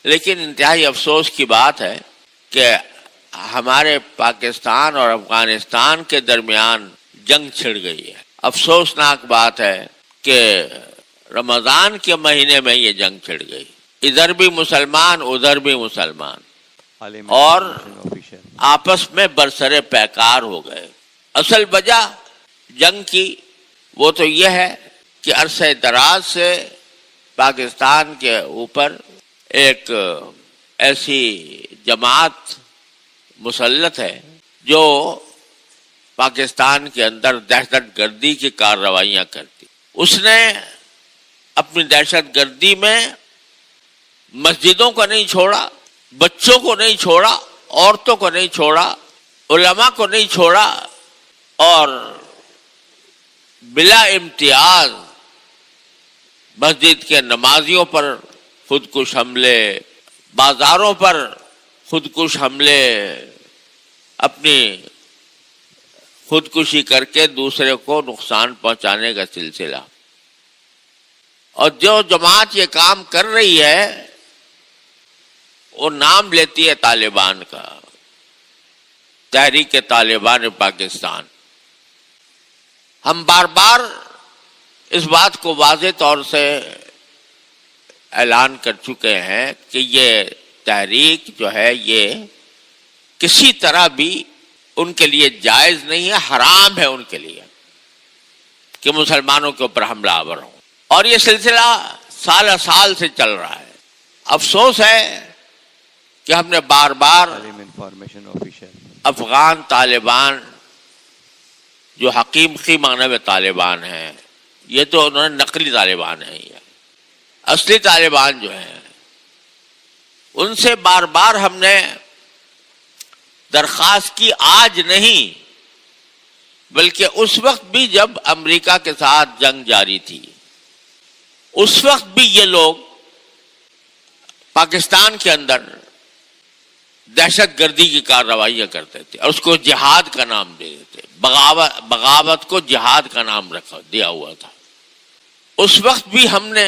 لیکن انتہائی افسوس کی بات ہے کہ ہمارے پاکستان اور افغانستان کے درمیان جنگ چھڑ گئی ہے. افسوسناک بات ہے کہ رمضان کے مہینے میں یہ جنگ چھڑ گئی. ادھر بھی مسلمان ادھر بھی مسلمان اور آپس میں برسر پیکار ہو گئے. اصل وجہ جنگ کی وہ تو یہ ہے کہ عرصہ دراز سے پاکستان کے اوپر ایک ایسی جماعت مسلط ہے جو پاکستان کے اندر دہشت گردی کی کارروائیاں کرتی. اس نے اپنی دہشت گردی میں مسجدوں کو نہیں چھوڑا، بچوں کو نہیں چھوڑا، عورتوں کو نہیں چھوڑا، علماء کو نہیں چھوڑا، اور بلا امتیاز مسجد کے نمازیوں پر خودکش حملے، بازاروں پر خودکش حملے، اپنی خودکشی کر کے دوسرے کو نقصان پہنچانے کا سلسلہ. اور جو جماعت یہ کام کر رہی ہے وہ نام لیتی ہے طالبان کا، تحریک طالبان پاکستان. ہم بار بار اس بات کو واضح طور سے اعلان کر چکے ہیں کہ یہ تحریک جو ہے یہ کسی طرح بھی ان کے لیے جائز نہیں ہے، حرام ہے ان کے لیے کہ مسلمانوں کے اوپر حملہ آور ہو. اور یہ سلسلہ سال سال سے چل رہا ہے. افسوس ہے کہ ہم نے بار بار افغان طالبان جو حقیقی معنی میں طالبان ہیں، یہ تو انہوں نے نقلی طالبان ہیں، یہ اصلی طالبان جو ہیں ان سے بار بار ہم نے درخواست کی، آج نہیں بلکہ اس وقت بھی جب امریکہ کے ساتھ جنگ جاری تھی، اس وقت بھی یہ لوگ پاکستان کے اندر دہشت گردی کی کارروائیاں کرتے تھے اور اس کو جہاد کا نام دے دیتے، بغاوت کو جہاد کا نام دیا ہوا تھا. اس وقت بھی ہم نے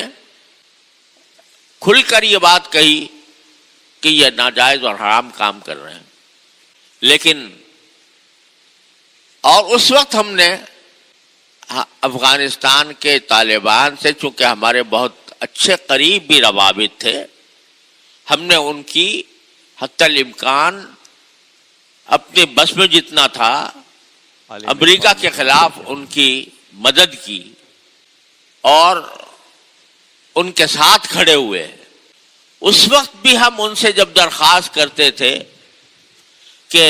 کھل کر یہ بات کہی کہ یہ ناجائز اور حرام کام کر رہے ہیں. لیکن اور اس وقت ہم نے افغانستان کے طالبان سے، چونکہ ہمارے بہت اچھے قریب بھی روابط تھے، ہم نے ان کی حتی الامکان اپنے بس میں جتنا تھا امریکہ کے خلاف ان کی مدد کی اور ان کے ساتھ کھڑے ہوئے. اس وقت بھی ہم ان سے جب درخواست کرتے تھے کہ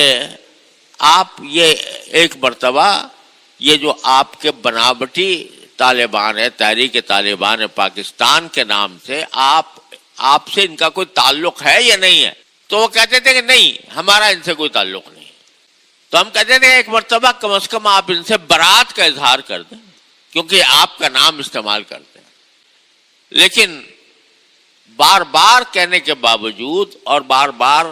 آپ یہ ایک مرتبہ یہ جو آپ کے بناوٹی طالبان ہے، تحریک طالبان پاکستان کے نام سے، آپ سے ان کا کوئی تعلق ہے یا نہیں ہے؟ تو وہ کہتے تھے کہ نہیں، ہمارا ان سے کوئی تعلق نہیں. تو ہم کہتے تھے ایک مرتبہ کم از کم آپ ان سے برات کا اظہار کر دیں، کیونکہ آپ کا نام استعمال کرتے ہیں. لیکن بار بار کہنے کے باوجود اور بار بار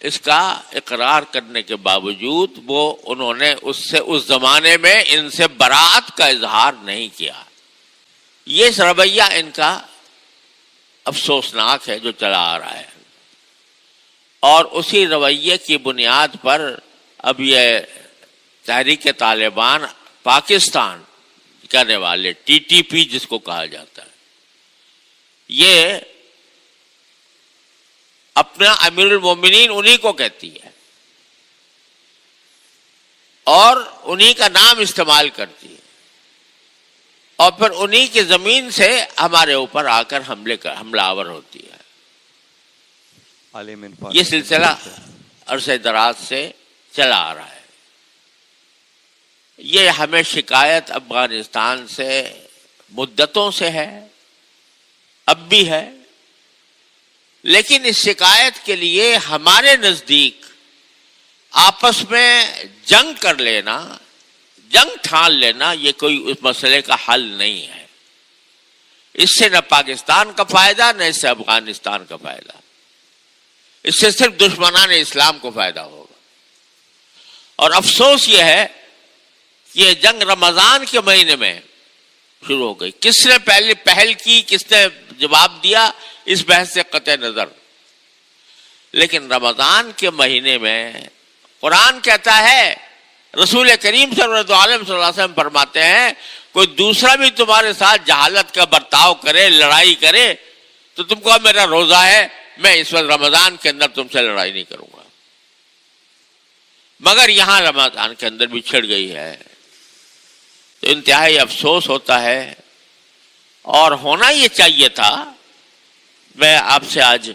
اس کا اقرار کرنے کے باوجود وہ انہوں نے اس زمانے میں ان سے برات کا اظہار نہیں کیا. یہ رویہ ان کا افسوسناک ہے جو چلا آ رہا ہے، اور اسی رویے کی بنیاد پر اب یہ تحریک طالبان پاکستان کرنے والے ٹی ٹی پی جس کو کہا جاتا ہے، یہ اپنا امیر المومنین انہی کو کہتی ہے اور انہی کا نام استعمال کرتی ہے، اور پھر انہی کی زمین سے ہمارے اوپر آ کر حملہ آور ہوتی ہے. یہ سلسلہ عرصہ دراز سے چلا آ رہا ہے. یہ ہمیں شکایت افغانستان سے مدتوں سے ہے، اب بھی ہے، لیکن اس شکایت کے لیے ہمارے نزدیک آپس میں جنگ کر لینا، جنگ ٹھان لینا، یہ کوئی اس مسئلے کا حل نہیں ہے. اس سے نہ پاکستان کا فائدہ نہ اس سے افغانستان کا فائدہ، اس سے صرف دشمنان اسلام کو فائدہ ہوگا. اور افسوس یہ ہے کہ یہ جنگ رمضان کے مہینے میں شروع ہو گئی. کس نے پہل کی، کس نے جواب دیا، اس بحث سے قطع نظر لیکن رمضان کے مہینے میں قرآن کہتا ہے، رسول کریم صلی اللہ علیہ وسلم فرماتے ہیں، کوئی دوسرا بھی تمہارے ساتھ جہالت کا برتاؤ کرے، لڑائی کرے، تو تم کو میرا روزہ ہے، میں اس وقت رمضان کے اندر تم سے لڑائی نہیں کروں گا. مگر یہاں رمضان کے اندر بھی چھڑ گئی ہے، تو انتہائی افسوس ہوتا ہے، اور ہونا یہ چاہیے تھا. میں آپ سے آج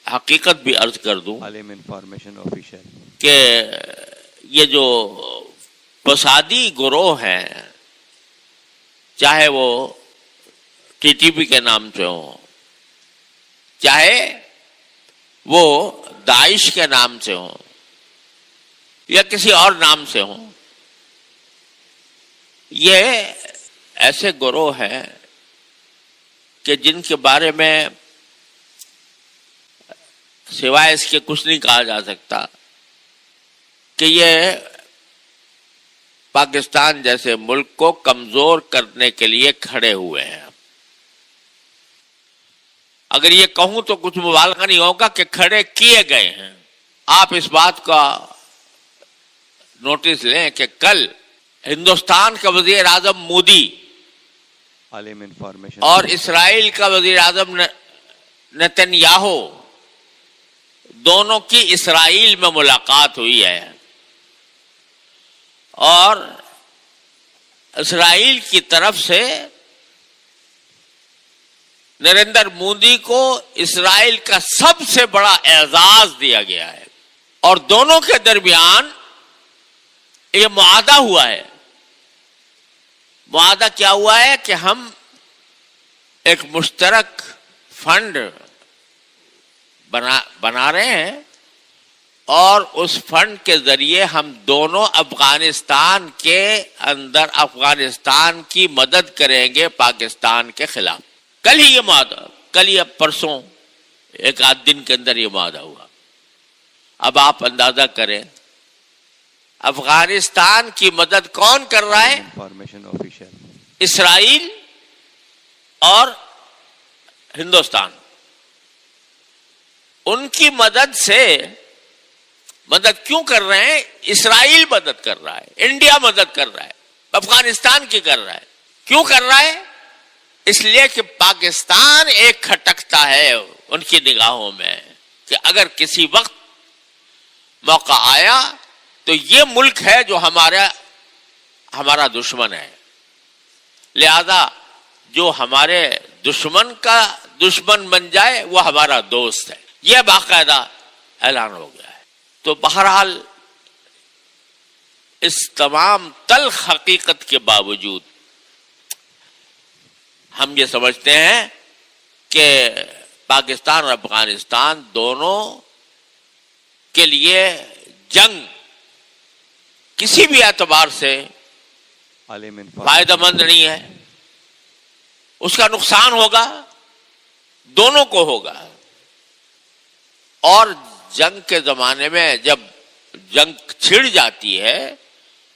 حقیقت بھی عرض کر دوں عالم انفارمیشن آفیشل کہ یہ جو فسادی گروہ ہیں، چاہے وہ ٹی ٹی پی کے نام سے ہوں، چاہے وہ داعش کے نام سے ہوں یا کسی اور نام سے ہوں، یہ ایسے گروہ ہیں کہ جن کے بارے میں سوائے اس کے کچھ نہیں کہا جا سکتا کہ یہ پاکستان جیسے ملک کو کمزور کرنے کے لیے کھڑے ہوئے ہیں. اگر یہ کہوں تو کچھ مبالغہ نہیں ہوگا کہ کھڑے کیے گئے ہیں. آپ اس بات کا نوٹس لیں کہ کل ہندوستان کا وزیر اعظم مودی عالم انفارمیشن اور اسرائیل کا وزیر اعظم نتنیاہو دونوں کی اسرائیل میں ملاقات ہوئی ہے، اور اسرائیل کی طرف سے نریندر مودی کو اسرائیل کا سب سے بڑا اعزاز دیا گیا ہے، اور دونوں کے درمیان یہ معاہدہ ہوا ہے. معاہدہ کیا ہوا ہے کہ ہم ایک مشترک فنڈ بنا رہے ہیں، اور اس فنڈ کے ذریعے ہم دونوں افغانستان کے اندر افغانستان کی مدد کریں گے پاکستان کے خلاف. کل ہی یہ معاہدہ، کل ہی اب پرسوں ایک آدھ دن کے اندر یہ معاہدہ ہوا. اب آپ اندازہ کریں افغانستان کی مدد کون کر رہا ہے؟ انفارمیشن آفیشل اسرائیل اور ہندوستان. ان کی مدد سے، مدد کیوں کر رہے ہیں؟ اسرائیل مدد کر رہا ہے، انڈیا مدد کر رہا ہے، افغانستان کی کر رہا ہے. کیوں کر رہا ہے؟ اس لیے کہ پاکستان ایک کھٹکتا ہے ان کی نگاہوں میں کہ اگر کسی وقت موقع آیا تو یہ ملک ہے جو ہمارا دشمن ہے، لہذا جو ہمارے دشمن کا دشمن بن جائے وہ ہمارا دوست ہے. یہ باقاعدہ اعلان ہو گیا ہے. تو بہرحال اس تمام تلخ حقیقت کے باوجود ہم یہ سمجھتے ہیں کہ پاکستان اور افغانستان دونوں کے لیے جنگ کسی بھی اعتبار سے فائدہ مند نہیں ہے. اس کا نقصان ہوگا، دونوں کو ہوگا. اور جنگ کے زمانے میں جب جنگ چھڑ جاتی ہے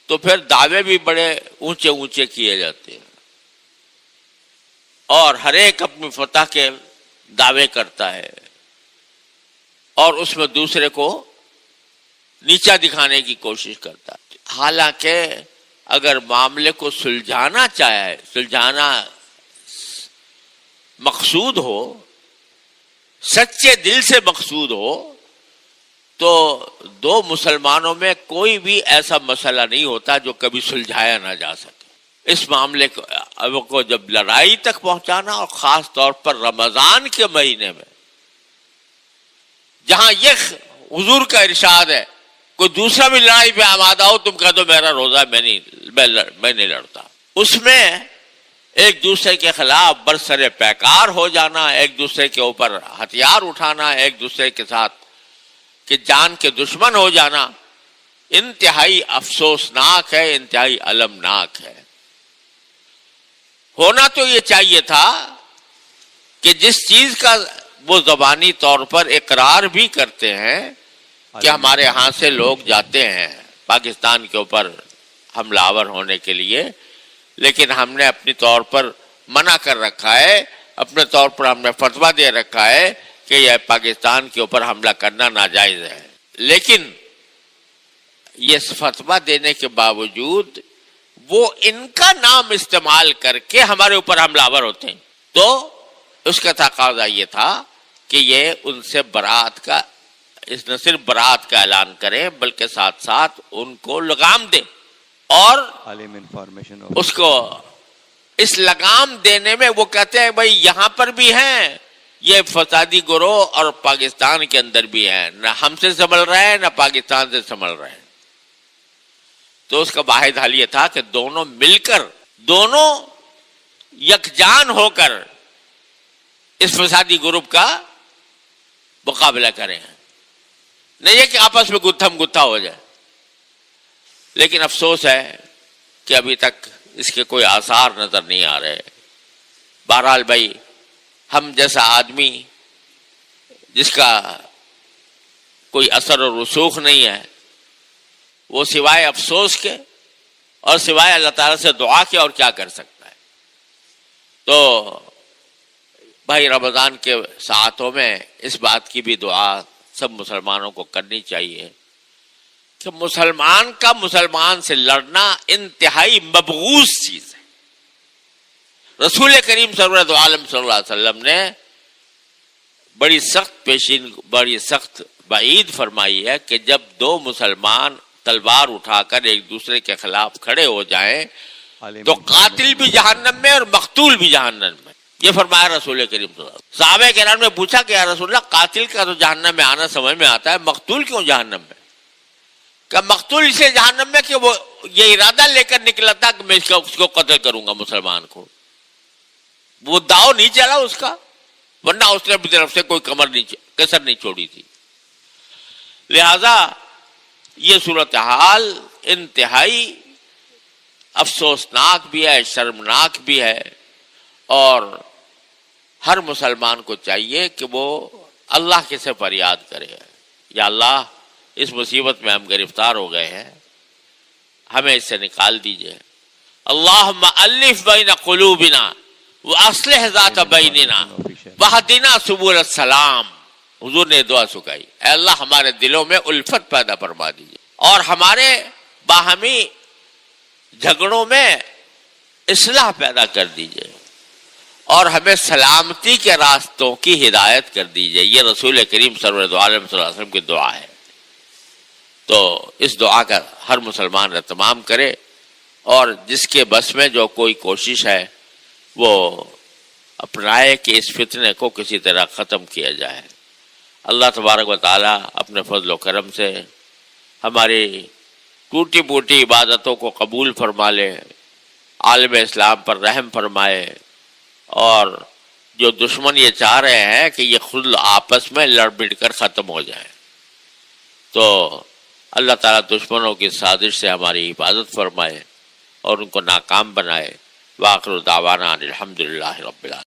تو پھر دعوے بھی بڑے اونچے اونچے کیے جاتے ہیں، اور ہر ایک اپنی فتح کے دعوے کرتا ہے، اور اس میں دوسرے کو نیچا دکھانے کی کوشش کرتا ہے. حالانکہ اگر معاملے کو سلجھانا مقصود ہو، سچے دل سے مقصود ہو، تو دو مسلمانوں میں کوئی بھی ایسا مسئلہ نہیں ہوتا جو کبھی سلجھایا نہ جا سکے. اس معاملے کو جب لڑائی تک پہنچانا، اور خاص طور پر رمضان کے مہینے میں جہاں یہ حضور کا ارشاد ہے کوئی دوسرا بھی لڑائی پہ آمادہ ہو، تم کہہ دو میرا روزہ میں نہیں لڑتا. اس میں ایک دوسرے کے خلاف برسر پیکار ہو جانا، ایک دوسرے کے اوپر ہتھیار اٹھانا، ایک دوسرے کے ساتھ کہ جان کے دشمن ہو جانا، انتہائی افسوسناک ہے، انتہائی المناک ہے. ہونا تو یہ چاہیے تھا کہ جس چیز کا وہ زبانی طور پر اقرار بھی کرتے ہیں کہ ہمارے ہاں سے لوگ جاتے ہیں پاکستان کے اوپر حملہ آور ہونے کے لیے، لیکن ہم نے اپنی طور پر منع کر رکھا ہے، اپنے طور پر ہم نے فتویٰ دے رکھا ہے کہ یہ پاکستان کے اوپر حملہ کرنا ناجائز ہے، لیکن یہ فتویٰ دینے کے باوجود وہ ان کا نام استعمال کر کے ہمارے اوپر حملہ آور ہوتے ہیں، تو اس کا تقاضا یہ تھا کہ یہ ان سے برات کا، نہ صرف برات کا اعلان کریں بلکہ ساتھ ساتھ ان کو لگام دیں، اور عالم انفارمیشن اس کو اس لگام دینے میں وہ کہتے ہیں بھائی یہاں پر بھی ہیں یہ فسادی گروہ اور پاکستان کے اندر بھی ہیں، نہ ہم سے سنبھل رہے ہیں نہ پاکستان سے سنبھل رہے ہیں۔ تو اس کا واحد حل یہ تھا کہ دونوں مل کر، دونوں یکجان ہو کر اس فسادی گروپ کا مقابلہ کریں، نہیں ہے کہ آپس میں گتھم گتھا ہو جائے۔ لیکن افسوس ہے کہ ابھی تک اس کے کوئی آثار نظر نہیں آ رہے۔ بہرحال بھائی، ہم جیسا آدمی جس کا کوئی اثر و رسوخ نہیں ہے، وہ سوائے افسوس کے اور سوائے اللہ تعالیٰ سے دعا کے اور کیا کر سکتا ہے۔ تو بھائی رمضان کے ساعتوں میں اس بات کی بھی دعا سب مسلمانوں کو کرنی چاہیے کہ مسلمان کا مسلمان سے لڑنا انتہائی مبغوض چیز ہے۔ رسول کریم سرورت عالم صلی اللہ علیہ وسلم نے بڑی سخت وعید فرمائی ہے کہ جب دو مسلمان تلوار اٹھا کر ایک دوسرے کے خلاف کھڑے ہو جائیں تو قاتل بھی جہنم میں اور مقتول بھی جہنم میں، یہ فرمایا رسول کریم صلی اللہ علیہ وسلم۔ صحابہ کرام نے پوچھا کہ یا رسول اللہ، قاتل کا تو جہنم میں آنا سمجھ میں آتا ہے، مقتول کیوں جہنم میں؟ کہ مقتول اسے جہنم میں کہ وہ یہ ارادہ لے کر نکلا تھا کہ میں اس کو قتل کروں گا، مسلمان کو، وہ داؤ نہیں چلا اس کا، ورنہ اس نے اپنی طرف سے کوئی کسر نہیں چھوڑی تھی۔ لہذا یہ صورتحال انتہائی افسوسناک بھی ہے، شرمناک بھی ہے، اور ہر مسلمان کو چاہیے کہ وہ اللہ کے سے فریاد کرے، یا اللہ اس مصیبت میں ہم گرفتار ہو گئے ہیں، ہمیں اس سے نکال دیجئے۔ اللہم الف بین قلوبنا واصلح ذات بیننا واہدنا سبل السلام۔ حضور نے دعا سکھائی، اے اللہ ہمارے دلوں میں الفت پیدا فرما دیجئے اور ہمارے باہمی جھگڑوں میں اصلاح پیدا کر دیجئے، اور ہمیں سلامتی کے راستوں کی ہدایت کر دیجئے۔ یہ رسول کریم سرورت عالم صلی اللہ علیہ وسلم کی دعا ہے۔ تو اس دعا کا ہر مسلمان اہتمام کرے، اور جس کے بس میں جو کوئی کوشش ہے وہ اپنائے کہ اس فتنے کو کسی طرح ختم کیا جائے۔ اللہ تبارک و تعالی اپنے فضل و کرم سے ہماری ٹوٹی پوٹی عبادتوں کو قبول فرما لے، عالم اسلام پر رحم فرمائے، اور جو دشمن یہ چاہ رہے ہیں کہ یہ خود آپس میں لڑ بڑ کر ختم ہو جائے، تو اللہ تعالیٰ دشمنوں کی سازش سے ہماری حفاظت فرمائے اور ان کو ناکام بنائے۔ وآخر دعوانا الحمدللہ رب العالمین۔